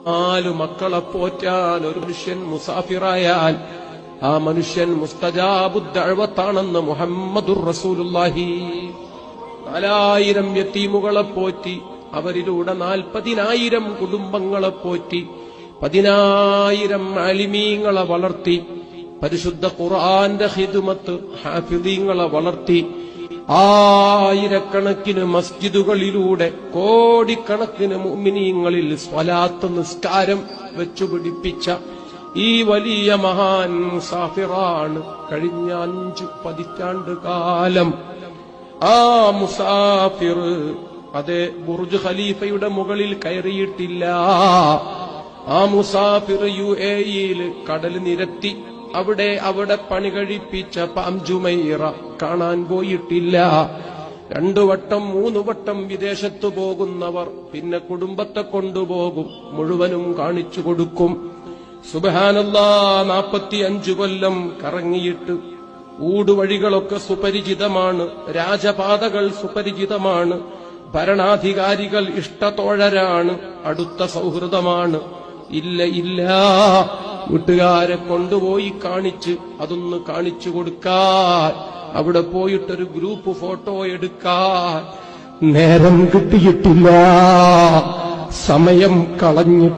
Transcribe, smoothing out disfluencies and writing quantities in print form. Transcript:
4 മക്കളെ പോറ്റാൻ ഒരു മനുഷ്യൻ മുസാഫിറായാൽ ആ മനുഷ്യൻ മുസ്തജാബുദ്ദഅവത്താണെന്ന് മുഹമ്മദുർ റസൂലുള്ളാഹി. 4000 യതീമുകളെ പോറ്റി, അവരിലൂടെ 40,000 കുടുംബങ്ങളെ പോറ്റി, 10,000 ആലിമീങ്ങളെ വളർത്തി, പരിശുദ്ധ ഖുർആന്റെ ഖിദ്മത്ത് ഹാഫിളീങ്ങളെ വളർത്തി, 1000കണക്കിന് മസ്ജിദുകളിലൂടെ കോടിക്കണക്കിന് മുഅ്മിനീങ്ങളിൽ സ്വലാത്ത് നിസ്കാരം വെച്ചുപിടിപ്പിച്ച ഈ വലിയ മഹാൻ മുസാഫിറാണ്. കഴിഞ്ഞ 5 പതിറ്റാണ്ട് കാലം ആ മുസാഫിർ അതേ ബുർജ് ഖലീഫയുടെ മുകളിൽ കയറിയിട്ടില്ല. ആ മുസാഫിർ UAE-യിൽ കടൽ നിരത്തി അവിടെ പണി കഴിപ്പിച്ച പാം ജുമൈറ കാണാൻ പോയിട്ടില്ല. 2 വട്ടം 3 വട്ടം വിദേശത്തു പോകുന്നവർ പിന്നെ കുടുംബത്തെ കൊണ്ടുപോകും, മുഴുവനും കാണിച്ചു കൊടുക്കും. സുബ്ഹാനല്ലാഹ്, 45 കൊല്ലം കറങ്ങിയിട്ട് ഊടുവഴികളൊക്കെ സുപരിചിതമാണ്, രാജപാതകൾ സുപരിചിതമാണ്, ഭരണാധികാരികൾ ഇഷ്ടത്തോഴരാണ്, അടുത്ത സൗഹൃദമാണ്. ഇല്ല, വീട്ടുകാരെ കൊണ്ടുപോയി കാണിച്ച് അതൊന്ന് കാണിച്ചു കൊടുക്കാൻ, അവിടെ പോയിട്ടൊരു ഗ്രൂപ്പ് ഫോട്ടോ എടുക്കാൻ നേരം കിട്ടിയിട്ടില്ല, സമയം കളഞ്ഞു.